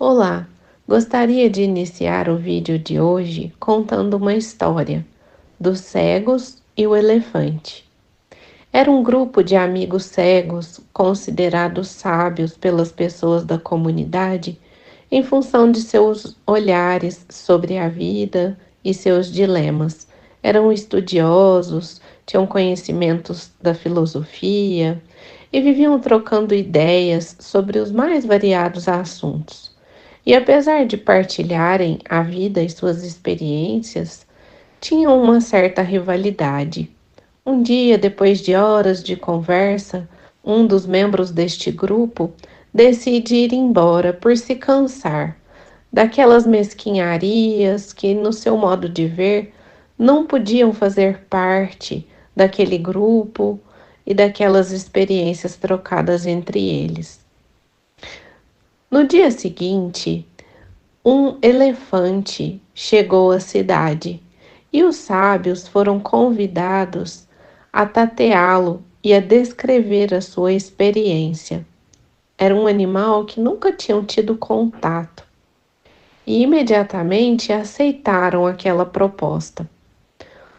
Olá, gostaria de iniciar o vídeo de hoje contando uma história dos cegos e o elefante. Era um grupo de amigos cegos considerados sábios pelas pessoas da comunidade em função de seus olhares sobre a vida e seus dilemas. Eram estudiosos, tinham conhecimentos da filosofia e viviam trocando ideias sobre os mais variados assuntos. E apesar de partilharem a vida e suas experiências, tinham uma certa rivalidade. Um dia, depois de horas de conversa, um dos membros deste grupo decide ir embora por se cansar daquelas mesquinharias que, no seu modo de ver, não podiam fazer parte daquele grupo e daquelas experiências trocadas entre eles. No dia seguinte, um elefante chegou à cidade e os sábios foram convidados a tateá-lo e a descrever a sua experiência. Era um animal que nunca tinham tido contato e imediatamente aceitaram aquela proposta.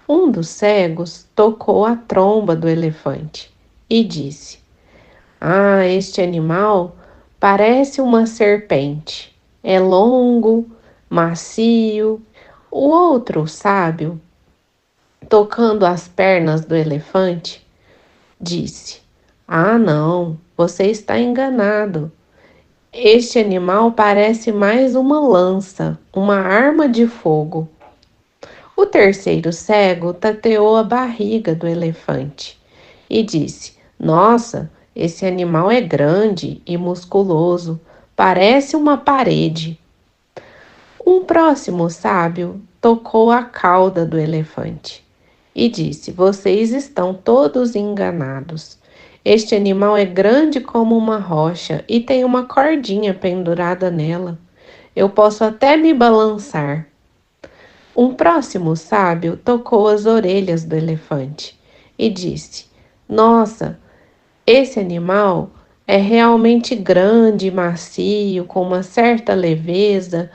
Um dos cegos tocou a tromba do elefante e disse: "Ah, este animal parece uma serpente. É longo, macio." O outro sábio, tocando as pernas do elefante, disse: "Ah, não, você está enganado. Este animal parece mais uma lança, uma arma de fogo." O terceiro cego tateou a barriga do elefante e disse: "Nossa, esse animal é grande e musculoso, parece uma parede." Um próximo sábio tocou a cauda do elefante e disse: "Vocês estão todos enganados. Este animal é grande como uma rocha e tem uma cordinha pendurada nela. Eu posso até me balançar." Um próximo sábio tocou as orelhas do elefante e disse: "Nossa, esse animal é realmente grande e macio, com uma certa leveza,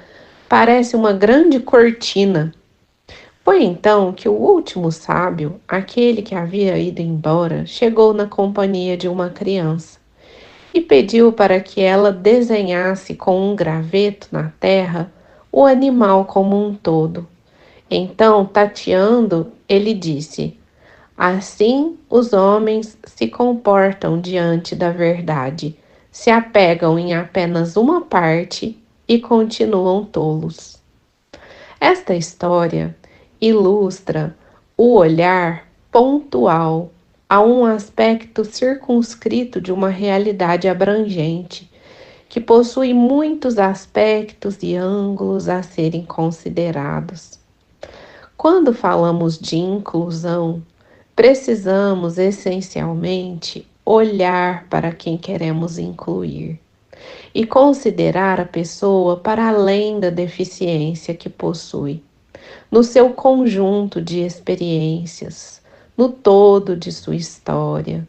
parece uma grande cortina." Foi então que o último sábio, aquele que havia ido embora, chegou na companhia de uma criança e pediu para que ela desenhasse com um graveto na terra o animal como um todo. Então, tateando, ele disse: "Assim os homens se comportam diante da verdade, se apegam em apenas uma parte e continuam tolos." Esta história ilustra o olhar pontual a um aspecto circunscrito de uma realidade abrangente, que possui muitos aspectos e ângulos a serem considerados. Quando falamos de inclusão, precisamos essencialmente olhar para quem queremos incluir e considerar a pessoa para além da deficiência que possui, no seu conjunto de experiências, no todo de sua história,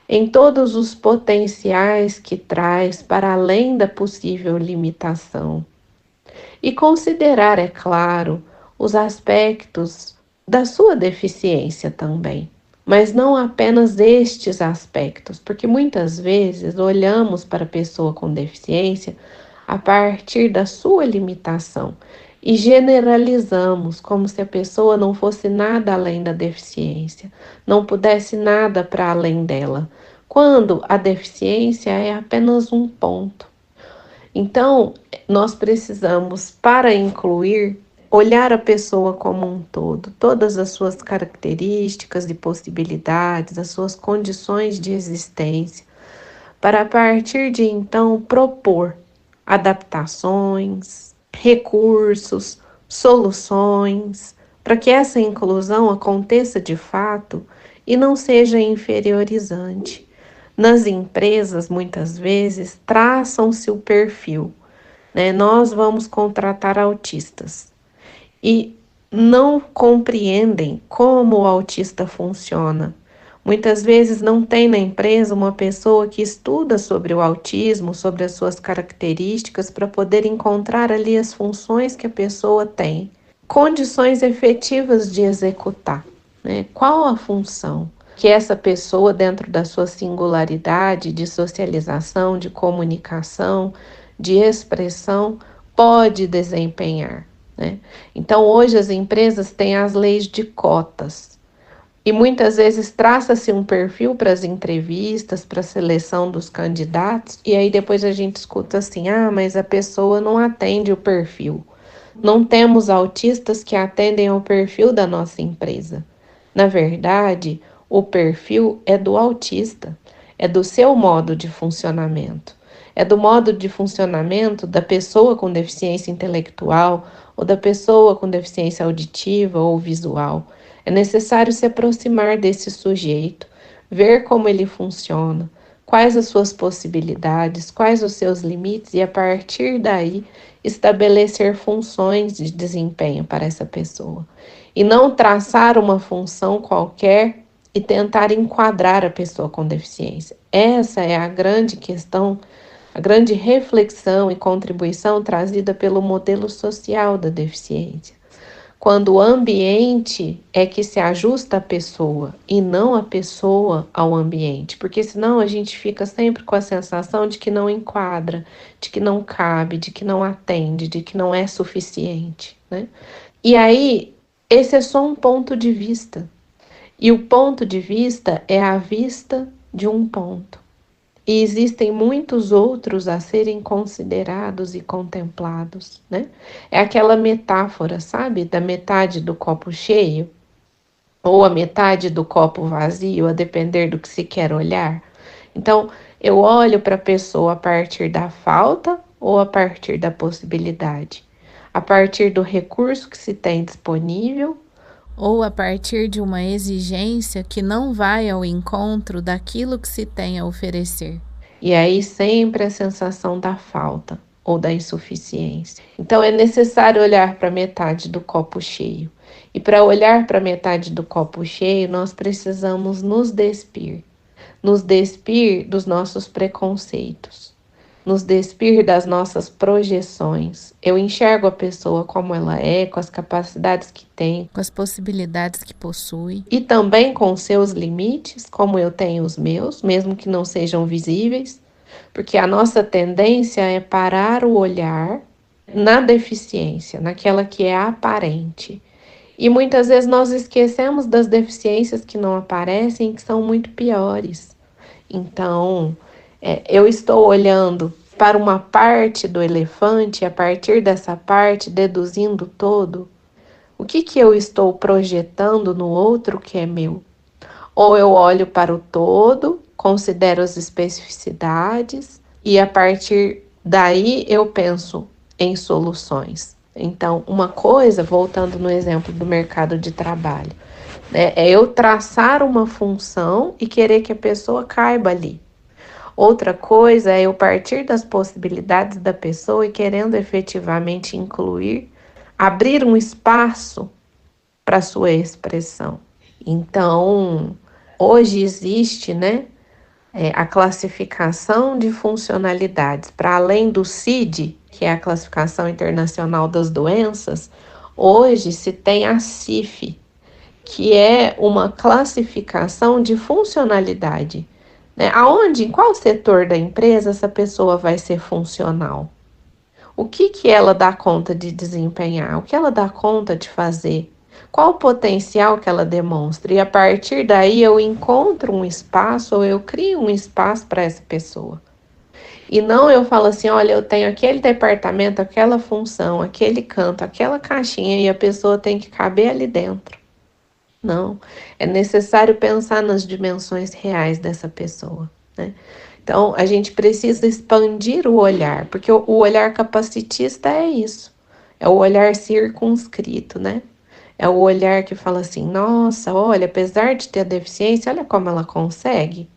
em todos os potenciais que traz para além da possível limitação. E considerar, é claro, os aspectos da sua deficiência também. Mas não apenas estes aspectos, porque muitas vezes olhamos para a pessoa com deficiência a partir da sua limitação e generalizamos como se a pessoa não fosse nada além da deficiência, não pudesse nada para além dela, quando a deficiência é apenas um ponto. Então, nós precisamos, para incluir, olhar a pessoa como um todo, todas as suas características e possibilidades, as suas condições de existência, para a partir de então propor adaptações, recursos, soluções, para que essa inclusão aconteça de fato e não seja inferiorizante. Nas empresas, muitas vezes, traçam-se o perfil, né? Nós vamos contratar autistas e não compreendem como o autista funciona. Muitas vezes não tem na empresa uma pessoa que estuda sobre o autismo, sobre as suas características, para poder encontrar ali as funções que a pessoa tem, condições efetivas de executar, né? Qual a função que essa pessoa, dentro da sua singularidade de socialização, de comunicação, de expressão, pode desempenhar, né? Então, hoje as empresas têm as leis de cotas. E muitas vezes traça-se um perfil para as entrevistas, para a seleção dos candidatos, e aí depois a gente escuta assim: ah, mas a pessoa não atende o perfil. Não temos autistas que atendem ao perfil da nossa empresa. Na verdade, o perfil é do autista, é do seu modo de funcionamento, é do modo de funcionamento da pessoa com deficiência intelectual ou da pessoa com deficiência auditiva ou visual. É necessário se aproximar desse sujeito, ver como ele funciona, quais as suas possibilidades, quais os seus limites e, a partir daí, estabelecer funções de desempenho para essa pessoa. E não traçar uma função qualquer e tentar enquadrar a pessoa com deficiência. Essa é a grande questão, a grande reflexão e contribuição trazida pelo modelo social da deficiência. Quando o ambiente é que se ajusta à pessoa e não a pessoa ao ambiente, porque senão a gente fica sempre com a sensação de que não enquadra, de que não cabe, de que não atende, de que não é suficiente, né? E aí, esse é só um ponto de vista. E o ponto de vista é a vista de um ponto. E existem muitos outros a serem considerados e contemplados, né? É aquela metáfora, sabe? Da metade do copo cheio ou a metade do copo vazio, a depender do que se quer olhar. Então, eu olho para a pessoa a partir da falta ou a partir da possibilidade? A partir do recurso que se tem disponível ou a partir de uma exigência que não vai ao encontro daquilo que se tem a oferecer. E aí sempre a sensação da falta ou da insuficiência. Então é necessário olhar para metade do copo cheio. E para olhar para metade do copo cheio, nós precisamos nos despir dos nossos preconceitos, nos despir das nossas projeções. Eu enxergo a pessoa como ela é, com as capacidades que tem, com as possibilidades que possui e também com seus limites, como eu tenho os meus, mesmo que não sejam visíveis, porque a nossa tendência é parar o olhar na deficiência, naquela que é aparente. E muitas vezes nós esquecemos das deficiências que não aparecem e que são muito piores. Então, eu estou olhando para uma parte do elefante, e a partir dessa parte, deduzindo todo, o que eu estou projetando no outro que é meu? Ou eu olho para o todo, considero as especificidades e a partir daí eu penso em soluções. Então, uma coisa, voltando no exemplo do mercado de trabalho, né, é eu traçar uma função e querer que a pessoa caiba ali. Outra coisa é eu partir das possibilidades da pessoa e querendo efetivamente incluir, abrir um espaço para sua expressão. Então, hoje existe, né, a classificação de funcionalidades. Para além do CID, que é a classificação internacional das doenças, hoje se tem a CIF, que é uma classificação de funcionalidade, né? Aonde, em qual setor da empresa essa pessoa vai ser funcional? O que ela dá conta de desempenhar? O que ela dá conta de fazer? Qual o potencial que ela demonstra? E a partir daí eu encontro um espaço ou eu crio um espaço para essa pessoa. E não eu falo assim, olha, eu tenho aquele departamento, aquela função, aquele canto, aquela caixinha e a pessoa tem que caber ali dentro. Não, é necessário pensar nas dimensões reais dessa pessoa, né? Então, a gente precisa expandir o olhar, porque o olhar capacitista é isso, é o olhar circunscrito, né? É o olhar que fala assim, nossa, olha, apesar de ter deficiência, olha como ela consegue,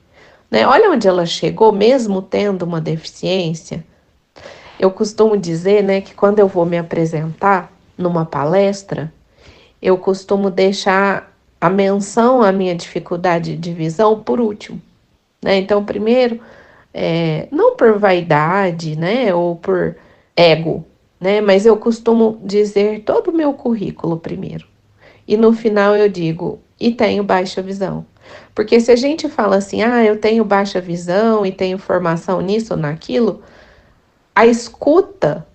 né? Olha onde ela chegou, mesmo tendo uma deficiência. Eu costumo dizer, né, que quando eu vou me apresentar numa palestra, eu costumo deixar a menção à minha dificuldade de visão por último, né? Então, primeiro, não por vaidade, né, ou por ego, né, mas eu costumo dizer todo o meu currículo primeiro. E no final eu digo, e tenho baixa visão. Porque se a gente fala assim, eu tenho baixa visão e tenho formação nisso ou naquilo, a escuta,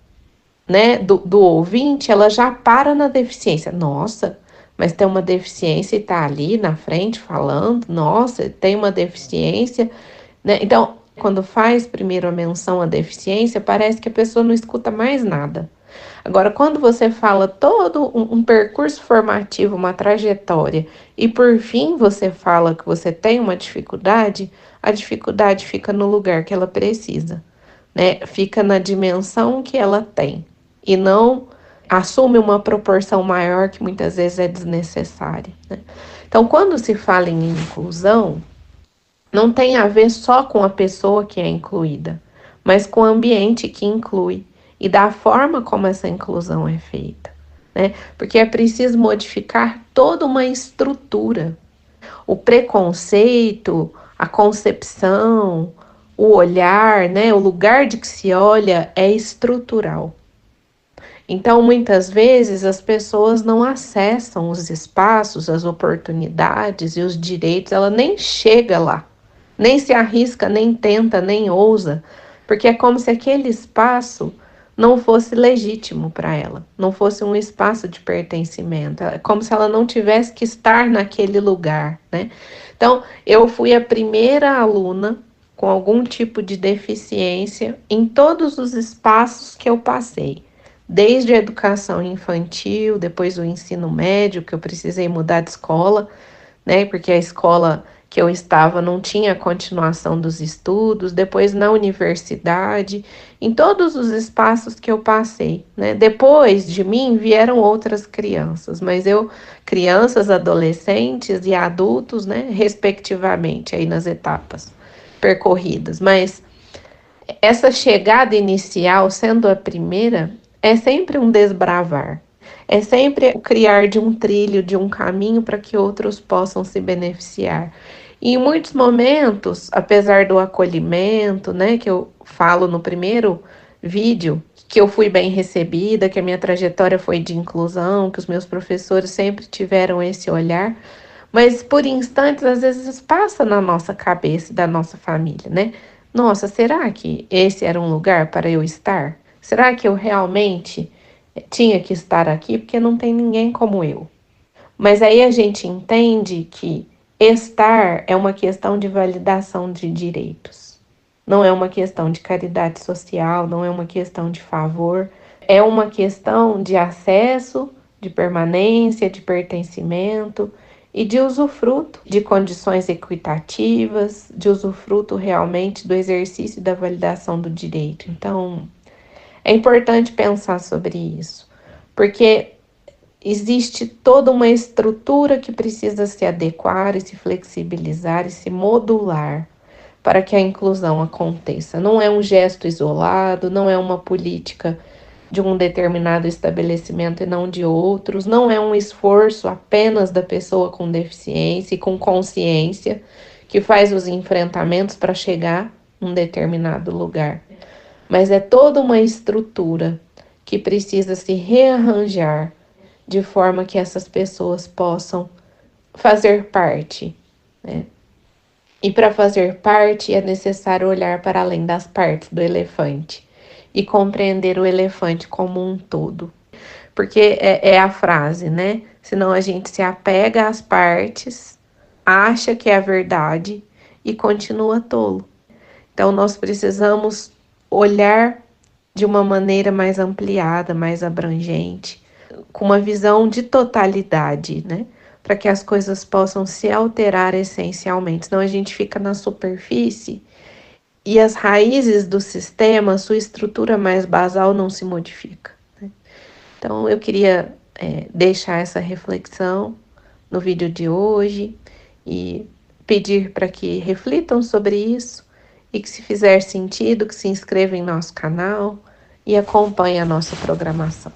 né, do ouvinte, ela já para na deficiência. Nossa, mas tem uma deficiência e tá ali na frente falando, nossa, tem uma deficiência, né? Então, quando faz primeiro a menção à deficiência, parece que a pessoa não escuta mais nada. Agora, quando você fala todo um percurso formativo, uma trajetória, e por fim você fala que você tem uma dificuldade, a dificuldade fica no lugar que ela precisa, né? Fica na dimensão que ela tem, e não assume uma proporção maior que muitas vezes é desnecessária, né? Então, quando se fala em inclusão, não tem a ver só com a pessoa que é incluída, mas com o ambiente que inclui e da forma como essa inclusão é feita, né? Porque é preciso modificar toda uma estrutura. O preconceito, a concepção, o olhar, né? O lugar de que se olha é estrutural. Então, muitas vezes, as pessoas não acessam os espaços, as oportunidades e os direitos, ela nem chega lá, nem se arrisca, nem tenta, nem ousa, porque é como se aquele espaço não fosse legítimo para ela, não fosse um espaço de pertencimento, é como se ela não tivesse que estar naquele lugar, né? Então, eu fui a primeira aluna com algum tipo de deficiência em todos os espaços que eu passei. Desde a educação infantil, depois o ensino médio, que eu precisei mudar de escola, né? Porque a escola que eu estava não tinha continuação dos estudos, depois na universidade, em todos os espaços que eu passei, né? Depois de mim vieram outras crianças, mas crianças, adolescentes e adultos, né? Respectivamente, aí nas etapas percorridas, mas essa chegada inicial, sendo a primeira, é sempre um desbravar. É sempre o criar de um trilho, de um caminho para que outros possam se beneficiar. E em muitos momentos, apesar do acolhimento, né, que eu falo no primeiro vídeo, que eu fui bem recebida, que a minha trajetória foi de inclusão, que os meus professores sempre tiveram esse olhar, mas por instantes, às vezes passa na nossa cabeça, da nossa família, né? Nossa, será que esse era um lugar para eu estar? Será que eu realmente tinha que estar aqui? Porque não tem ninguém como eu. Mas aí a gente entende que estar é uma questão de validação de direitos. Não é uma questão de caridade social, não é uma questão de favor, é uma questão de acesso, de permanência, de pertencimento e de usufruto de condições equitativas, de usufruto realmente do exercício da validação do direito. Então, é importante pensar sobre isso, porque existe toda uma estrutura que precisa se adequar e se flexibilizar e se modular para que a inclusão aconteça. Não é um gesto isolado, não é uma política de um determinado estabelecimento e não de outros, não é um esforço apenas da pessoa com deficiência e com consciência que faz os enfrentamentos para chegar a um determinado lugar, mas é toda uma estrutura que precisa se rearranjar de forma que essas pessoas possam fazer parte, né? E para fazer parte é necessário olhar para além das partes do elefante e compreender o elefante como um todo. Porque é a frase, né? Senão a gente se apega às partes, acha que é a verdade e continua tolo. Então nós precisamos olhar de uma maneira mais ampliada, mais abrangente, com uma visão de totalidade, né? Para que as coisas possam se alterar essencialmente. Senão a gente fica na superfície e as raízes do sistema, sua estrutura mais basal não se modifica, né? Então eu queria deixar essa reflexão no vídeo de hoje e pedir para que reflitam sobre isso e que, se fizer sentido, que se inscrevam em nosso canal e acompanhem a nossa programação.